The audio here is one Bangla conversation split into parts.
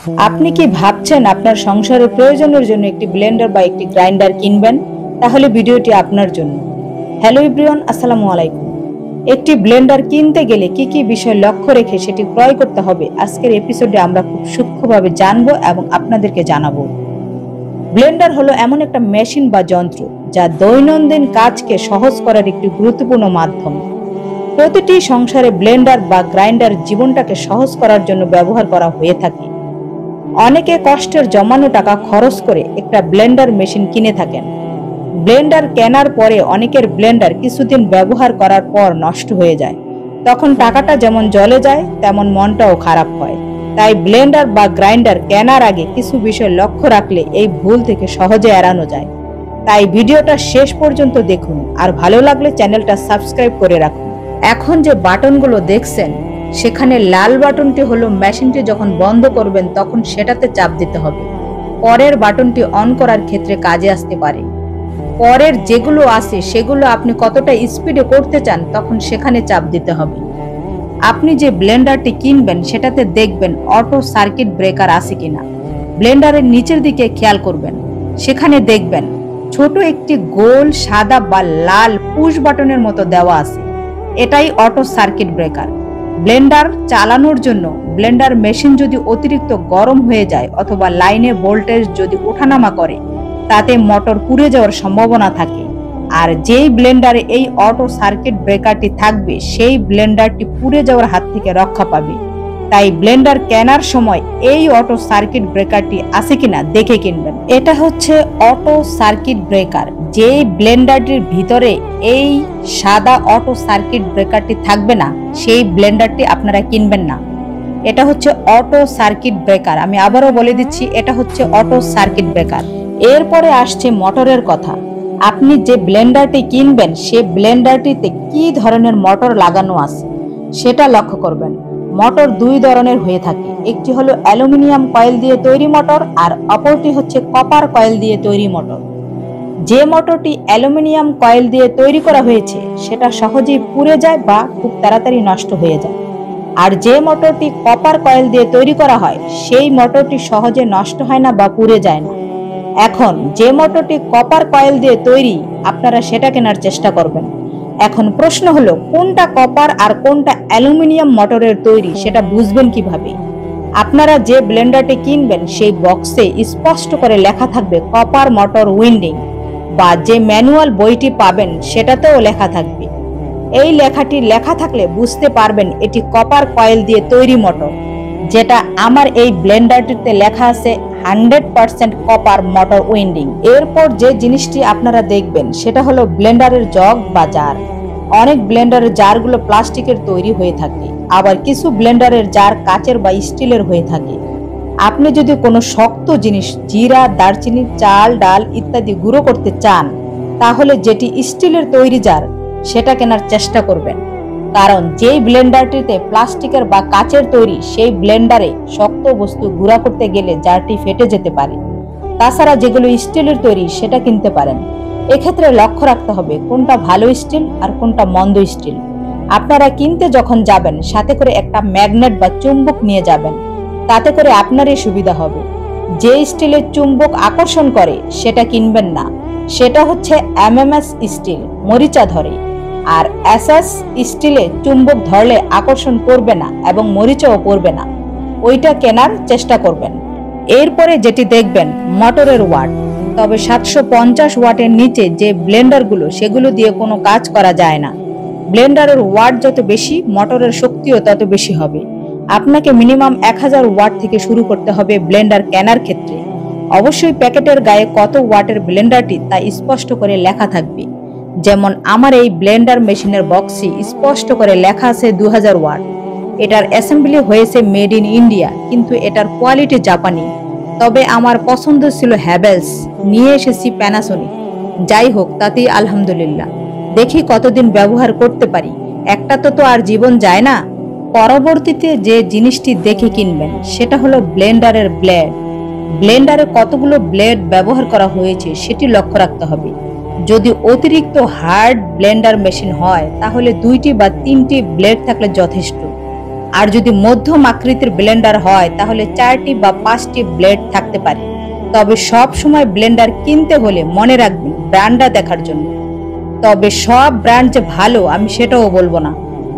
আপনি কি ভাবছেন আপনার সংসারের প্রয়োজনের জন্য একটি ব্লেন্ডার বা একটি গ্রাইন্ডার কিনবেন? তাহলে ভিডিওটি আপনার জন্য। হ্যালো এভরিওয়ান, আসসালামু আলাইকুম। একটি ব্লেন্ডার কিনতে গেলে কি কি বিষয় লক্ষ্য রেখে সেটি ক্রয় করতে হবে, আজকের এপিসোডে আমরা খুব সূক্ষ্মভাবে জানবো এবং আপনাদেরকে জানাবো। ব্লেন্ডার হলো এমন একটা মেশিন বা যন্ত্র যা দৈনন্দিন কাজকে সহজ করার একটি গুরুত্বপূর্ণ মাধ্যম। প্রতিটি সংসারে ব্লেন্ডার বা গ্রাইন্ডার জীবনটাকে সহজ করার জন্য ব্যবহার করা হয়ে থাকে। অনেকে কষ্টের জমানো টাকা খরচ করে একটা ব্লেন্ডার মেশিন কিনে থাকেন। ব্লেন্ডার কেনার পরে অনেকের ব্লেন্ডার কিছুদিন ব্যবহার করার পর নষ্ট হয়ে যায়। তখন টাকাটা যেমন জলে যায়, তেমন মনটাও খারাপ হয়। তাই ব্লেন্ডার বা গ্রাইন্ডার কেনার আগে কিছু বিষয় লক্ষ্য রাখলে এই ভুল থেকে সহজে এড়ানো যায়। তাই ভিডিওটা শেষ পর্যন্ত দেখুন, আর ভালো লাগলে চ্যানেলটা সাবস্ক্রাইব করে রাখুন। এখন যে বাটনগুলো দেখছেন, সেখানে লাল বাটনটি হলো মেশিনটি যখন বন্ধ করবেন তখন সেটাতে চাপ দিতে হবে। পরের বাটনটি অন করার ক্ষেত্রে কাজে আসতে পারে। পরের যেগুলো আছে সেগুলো আপনি কতটা স্পিডে করতে চান তখন সেখানে চাপ দিতে হবে। আপনি যে ব্লেন্ডারটি কিনবেন সেটাতে দেখবেন অটো সার্কিট ব্রেকার আছে কিনা। ব্লেন্ডারের নিচের দিকে খেয়াল করবেন, সেখানে দেখবেন ছোট একটি গোল সাদা বা লাল পুশ বাটনের মতো দেওয়া আছে। এটাই অটো সার্কিট ব্রেকার। ব্লেন্ডার চালানোর জন্য ব্লেন্ডার মেশিন যদি অতিরিক্ত গরম হয়ে যায় অথবা লাইনে ভোল্টেজ যদি ওঠানামা করে, তাতে মোটর পুড়ে যাওয়ার সম্ভাবনা থাকে। আর যেই ব্লেন্ডারে এই অটো সার্কিট ব্রেকারটি থাকবে সেই ব্লেন্ডারটি পুড়ে যাওয়ার হাত থেকে রক্ষা পাবে। তাই ব্লেন্ডার কেনার সময় এই অটো সার্কিট ব্রেকারটি আছে কিনা দেখে কিনবেন। এটা হচ্ছে অটো সার্কিট ব্রেকার। যেই ব্লেন্ডারটির ভিতরে এই সাদা অটো সার্কিট ব্রেকারটি থাকবে না, সেই ব্লেন্ডারটি আপনারা কিনবেন না। এটা হচ্ছে অটো সার্কিট ব্রেকার। আমি আবারও বলে দিচ্ছি, এটা হচ্ছে অটো সার্কিট ব্রেকার। এরপরে আসছে মোটরের কথা। আপনি যে ব্লেন্ডারটি কিনবেন সে ব্লেন্ডারটিতে কি ধরনের মোটর লাগানো আছে সেটা লক্ষ্য করবেন। মোটর দুই ধরনের হয়ে থাকে, একটি হলো অ্যালুমিনিয়াম কয়েল দিয়ে তৈরি মোটর, আর অপরটি হচ্ছে কপার কয়েল দিয়ে তৈরি মোটর। যে মোটরটি অ্যালুমিনিয়াম কয়েল দিয়ে তৈরি করা হয়েছে সেটা সহজেই পুড়ে যায় বা খুব তাড়াতাড়ি নষ্ট হয়ে যায়। আর যে মোটরটি কপার কয়েল দিয়ে তৈরি করা হয় সেই মোটরটি সহজে নষ্ট হয় না বা পুড়ে যায় না। এখন যে মোটরটি কপার কয়েল দিয়ে তৈরি, আপনারা সেটা কেনার চেষ্টা করবেন। এখন প্রশ্ন হলো, কোনটা কপার আর কোনটা অ্যালুমিনিয়াম মোটরের তৈরি সেটা বুঝবেন কিভাবে? আপনারা যে ব্লেন্ডারটি কিনবেন সেই বক্সে স্পষ্ট করে লেখা থাকবে কপার মোটর উইন্ডিং, বা যে ম্যানুয়াল বইটি পাবেন সেটাতেও লেখা থাকবে। এই লেখাটি লেখা থাকলে বুঝতে পারবেন এটি কপার কয়েল দিয়ে তৈরি মোটর। যেটা আমার এই ব্লেন্ডারটিতে লেখা আছে 100% কপার মোটর উইন্ডিং। এরপর যে জিনিসটি আপনারা দেখবেন সেটা হলো ব্লেন্ডারের জগ বা জার। অনেক ব্লেন্ডারের জারগুলো প্লাস্টিকের তৈরি হয়ে থাকে, আবার কিছু ব্লেন্ডারের জার কাচের বা স্টিলের হয়ে থাকে। আপনি যদি কোনো শক্ত জিনিস, জিরা, দারচিনি, চাল, ডাল ইত্যাদি গুঁড়ো করতে চান, তাহলে যেটি স্টিলের তৈরি জার সেটা কেনার চেষ্টা করবেন। কারণ যেই ব্লেন্ডারটিতে প্লাস্টিকের বা কাচের তৈরি, সেই ব্লেন্ডারে শক্ত বস্তু গুঁড়া করতে গেলে জারটি ফেটে যেতে পারে। তাছাড়া যেগুলো স্টিলের তৈরি সেটা কিনতে পারেন। এক্ষেত্রে লক্ষ্য রাখতে হবে কোনটা ভালো স্টিল আর কোনটা মন্দ স্টিল। আপনারা কিনতে যখন যাবেন সাথে করে একটা ম্যাগনেট বা চুম্বক নিয়ে যাবেন, তাতে করে আপনারই সুবিধা হবে। যে স্টিলের চুম্বক আকর্ষণ করে সেটা কিনবেন না। সেটা হচ্ছে এমএমএস স্টিল, মরিচা ধরে। আর এসএস স্টিলে চুম্বক ধরলে আকর্ষণ করবে না এবং মরিচাও পড়বে না, ওইটা কেনার চেষ্টা করবেন। এরপরে যেটি দেখবেন মোটরের ওয়াট। তবে 750 ওয়াটের নিচে যে ব্লেন্ডারগুলো, সেগুলো দিয়ে কোনো কাজ করা যায় না। ব্লেন্ডারের ওয়াট যত বেশি, মোটরের শক্তিও তত বেশি হবে। আপনাকে মিনিমাম 1000 ওয়াট থেকে শুরু করতে হবে ব্লেন্ডার কেনার ক্ষেত্রে। অবশ্যই প্যাকেটের গায়ে কত ওয়াটের ব্লেন্ডারটি তা স্পষ্ট করে লেখা থাকবে। যেমন আমার এই ব্লেন্ডার মেশিনের বক্সে স্পষ্ট করে লেখা আছে 2000 ওয়াট। এটার অ্যাসেম্বলি হয়েছে মেড ইন ইন্ডিয়া, কিন্তু এটার কোয়ালিটি জাপানি। তবে আমার পছন্দ ছিল হ্যাভেলস, নিয়ে এসেছি প্যানাসোনিক। যাই হোক, তাতেই আলহামদুলিল্লাহ। দেখি কতদিন ব্যবহার করতে পারি, একটা তো আর জীবন যায় না। পরবর্তীতে যে জিনিসটি দেখে কিনবেন সেটা হলো ব্লেন্ডারের ব্লেড। ব্লেন্ডারে কতগুলো ব্লেড ব্যবহার করা হয়েছে সেটি লক্ষ্য রাখতে হবে। যদি অতিরিক্ত হার্ড ব্লেন্ডার মেশিন হয় তাহলে 2টি বা 3টি ব্লেড থাকলে যথেষ্ট। আর যদি মধ্যম আকৃতির ব্লেন্ডার হয় তাহলে 4টি বা 5টি ব্লেড থাকতে পারে। তবে সব সময় ব্লেন্ডার কিনতে হলে মনে রাখবেন ব্র্যান্ডটা দেখার জন্য। তবে সব ব্র্যান্ড যে ভালো আমি সেটাও বলবো না।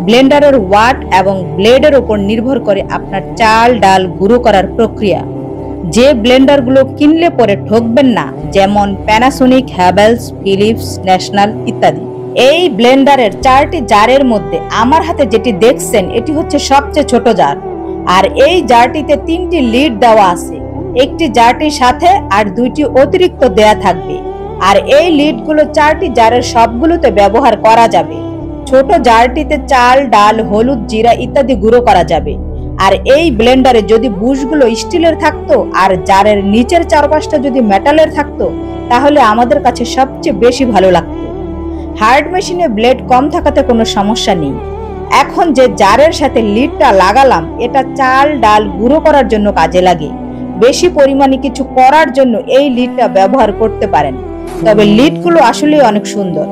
ব্লেন্ডারের ওয়াট এবং ব্লেডের উপর নির্ভর করে আপনার চাল ডাল গুঁড়ো করার প্রক্রিয়া। যে ব্লেন্ডারগুলো কিনলে পরে ঠকবেন না, যেমন প্যানাসোনিক, হ্যাভেলস, ফিলিপস, ন্যাশনাল ইত্যাদি। এই ব্লেন্ডারের 4টি জারের মধ্যে আমার হাতে যেটি দেখছেন এটি হচ্ছে সবচেয়ে ছোট জার। আর এই জারটিতে 3টি লিড দেওয়া আছে। একটি জারটির সাথে আর 2টি অতিরিক্ত দেয়া থাকবে। আর এই লিডগুলো 4টি জারের সবগুলোতে ব্যবহার করা যাবে। ছোট জারটিতে চাল ডাল হলুদ জিরা ইত্যাদি গুঁড়ো করা যাবে। আর এই ব্লেন্ডারে যদি বুশগুলো স্টিলের থাকতো আর জারের নিচের চারপাশটা যদি মেটালের থাকতো তাহলে আমাদের কাছে সবচেয়ে বেশি ভালো লাগতো। হার্ড মেশিনে ব্লেড কম থাকাতে কোনো সমস্যা নেই। এখন যে জারের সাথে লিডটা লাগালাম এটা চাল ডাল গুঁড়ো করার জন্য কাজে লাগে। বেশি পরিমাণে কিছু করার জন্য এই লিডটা ব্যবহার করতে পারেন। তবে লিডগুলো আসলে অনেক সুন্দর।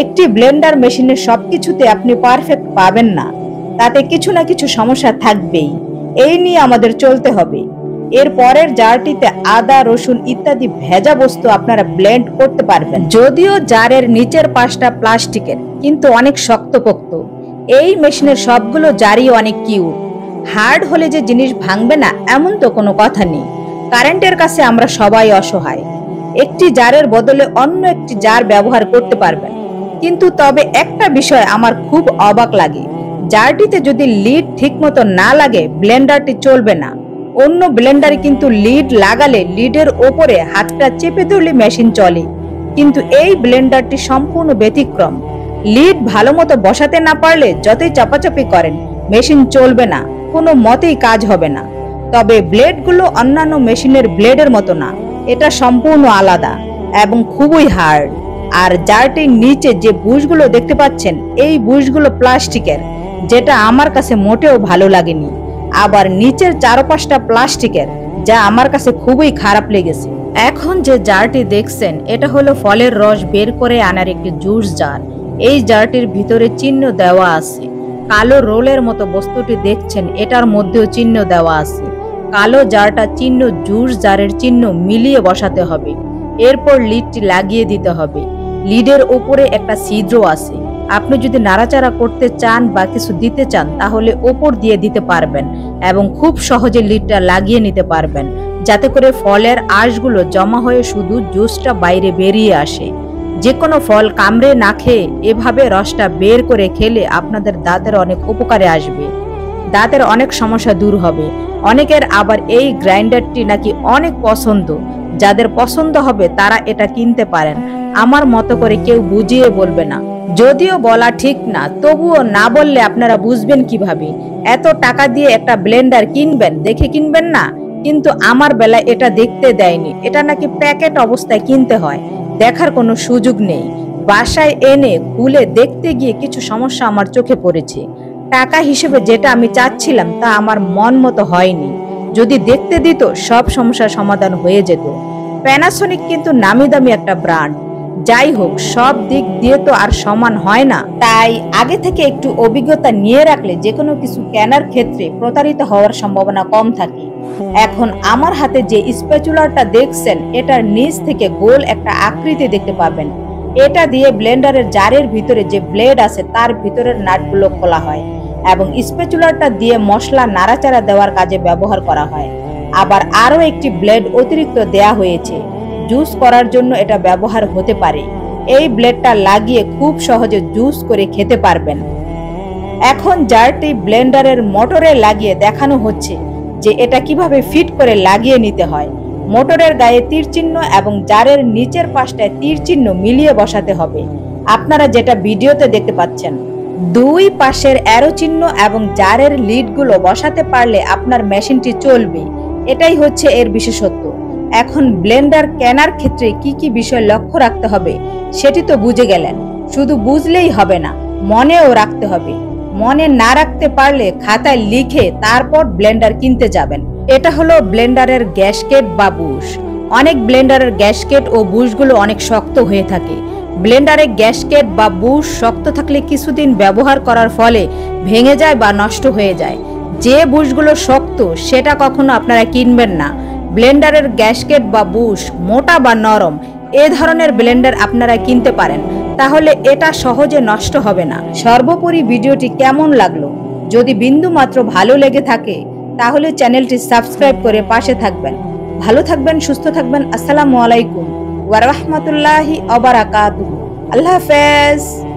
একটি ব্লেন্ডার মেশিনের সবকিছুতে আপনি পারফেক্ট পাবেন না, তাতে কিছু না কিছু সমস্যা থাকবেই। এই নিয়ে আমাদের চলতে হবে। এর পরের জারটিতে আদা রসুন ইত্যাদি ভেজা বস্তু আপনারা ব্লেন্ড করতে পারবেন। যদিও জারের নিচের পাশটা প্লাস্টিকের কিন্তু অনেক শক্তপোক্ত। এই মেশিনের সবগুলো জারই অনেক কিউট। হার্ড হলে যে জিনিস ভাঙবে না এমন তো কোনো কথা নেই। কারেন্টের কাছে আমরা সবাই অসহায়। একটি জারের বদলে অন্য একটি জার ব্যবহার করতে পারবেন। কিন্তু তবে একটা বিষয় আমার খুব অবাক লাগে, জারটিতে যদি লিড ঠিকমতো না লাগে ব্লেন্ডারটি চলবে না। অন্য ব্লেন্ডারে কিন্তু লিড লাগালে লিডের ওপরে হাতটা চেপে ধরলে মেশিন চলে, কিন্তু এই ব্লেন্ডারটি সম্পূর্ণ ব্যতিক্রম। লিড ভালো মতো বসাতে না পারলে যতই চাপাচাপি করেন মেশিন চলবে না, কোনো মতেই কাজ হবে না। তবে ব্লেডগুলো অন্যান্য মেশিনের ব্লেডের মতো না, এটা সম্পূর্ণ আলাদা এবং খুবই হার্ড। আর জারটির নিচে যে বুশগুলো দেখতে পাচ্ছেন এই বুশগুলো প্লাস্টিকের, যেটা আমার কাছে মোটেও ভালো লাগেনি। আবার নিচের চারপাশটা প্লাস্টিকের, যা আমার কাছে খুবই খারাপ লেগেছে। এখন যে জারটি দেখছেন এটা হলো ফলের রস বের করে আনার একটি জুস জার। এই জারটির ভিতরে চিহ্ন দেওয়া আছে। কালো রোলের মতো বস্তুটি দেখছেন এটার মধ্যেও চিহ্ন দেওয়া আছে। কালো জারটা চিহ্ন জুস জারের চিহ্ন মিলিয়ে বসাতে হবে। এরপর লিডটি লাগিয়ে দিতে হবে। লিডের উপরে একটা ছিদ্র আছে। আপনি যদি নাড়াচাড়া করতে চান বা কিছু দিতে চান তাহলে ওপর দিয়ে দিতে পারবেন এবং খুব সহজে লিডটা লাগিয়ে নিতে পারবেন, যাতে করে ফলের আঁশগুলো জমা হয়ে শুধু জুসটা বাইরে বেরিয়ে আসে। যে কোনো ফল কামড়ে না খেয়ে এভাবে রসটা বের করে খেলে আপনাদের দাঁতের অনেক উপকারে আসবে। দাঁতের অনেক সমস্যা দূর হবে। অনেকের আবার এই গ্রাইন্ডারটি নাকি অনেক পছন্দ। যাদের পছন্দ হবে তারা এটা কিনতে পারেন। আমার মতো করে কেউ বুঝিয়ে বলবে না। যদিও বলা ঠিক না, তবুও না বললে আপনারা বুঝবেন কিভাবে? এত টাকা দিয়ে একটা ব্লেন্ডার কিনবেন, দেখে কিনবেন না? কিন্তু আমার বেলায় এটা দেখতে দেয়নি। এটা নাকি প্যাকেট অবস্থায় কিনতে হয়, দেখার কোনো সুযোগ নেই। বাসায় এনে খুলে দেখতে গিয়ে কিছু সমস্যা আমার চোখে পড়েছে। টাকা হিসেবে যেটা আমি চাচ্ছিলাম তা আমার মন মতো হয়নি। যদি দেখতে দিত সব সমস্যার সমাধান হয়ে যেত। প্যানাসোনিক কিন্তু নামি দামি একটা ব্র্যান্ড। যাই হোক, সব দিক দিয়ে তো আর সমান হয় না, তাই আগে থেকে একটু অভিজ্ঞতা নিয়ে রাখলে যে কোনো কিছু কেনার ক্ষেত্রে প্রতারিত হওয়ার সম্ভাবনা কম থাকে। এখন আমার হাতে যে স্প্যাচুলারটা দেখছেন এটার নিচ থেকে গোল একটা আকৃতি দেখতে পাবেন। এটা দিয়ে ব্লেন্ডারের জারের ভিতরে যে ব্লেড আছে তার ভিতরের নাটগুলো খোলা হয় এবং স্প্যাচুলারটা দিয়ে মশলা নাড়াচাড়া দেওয়ার কাজে ব্যবহার করা হয়। আবার আরো একটি ব্লেড অতিরিক্ত দেয়া হয়েছে, জুস করার জন্য এটা ব্যবহার হতে পারে। এই ব্লেডটা লাগিয়ে খুব সহজে জুস করে খেতে পারবেন। এখন জারটি ব্লেন্ডারের মোটরে লাগিয়ে দেখানো হচ্ছে যে এটা কিভাবে ফিট করে লাগিয়ে নিতে হয়। মোটরের গায়ে তীর চিহ্ন এবং জারের নিচের পাশটায় তীর চিহ্ন মিলিয়ে বসাতে হবে। আপনারা যেটা ভিডিওতে দেখতে পাচ্ছেন, দুই পাশের অ্যারো চিহ্ন এবং জারের লিডগুলো বসাতে পারলে আপনার মেশিনটি চলবে। এটাই হচ্ছে এর বিশেষত্ব। এখন ব্লেন্ডার কেনার ক্ষেত্রে কি কি বিষয় লক্ষ্য রাখতে হবে সেটি তো বুঝে গেলেন। শুধু বুঝলেই হবে না, মনেও রাখতে হবে। মনে না রাখতে পারলে খাতায় লিখে তারপর ব্লেন্ডার কিনতে যাবেন। এটা হলো ব্লেন্ডারের গ্যাসকেট বা বুশ। অনেক ব্লেন্ডারের গ্যাসকেট ও বুশগুলো অনেক শক্ত হয়ে থাকে। ব্লেন্ডারে গ্যাসকেট বা বুশ শক্ত থাকলে কিছুদিন ব্যবহার করার ফলে ভেঙে যায় বা নষ্ট হয়ে যায়। যে বুশগুলো শক্ত সেটা কখনো আপনারা কিনবেন না। ব্লেন্ডারের গ্যাসকেট বা বুশ মোটা বা নরম এ ধরনের ব্লেন্ডার আপনারা কিনতে পারেন, তাহলে এটা সহজে নষ্ট হবে না। সর্বোপরি ভিডিওটি কেমন লাগলো? যদি বিন্দু মাত্র ভালো লেগে থাকে তাহলে চ্যানেলটি সাবস্ক্রাইব করে পাশে থাকবেন। ভালো থাকবেন, সুস্থ থাকবেন। আসসালামু আলাইকুম ওয়া রাহমাতুল্লাহি ওয়া বারাকাতুহু। আল্লাহ হাফেজ।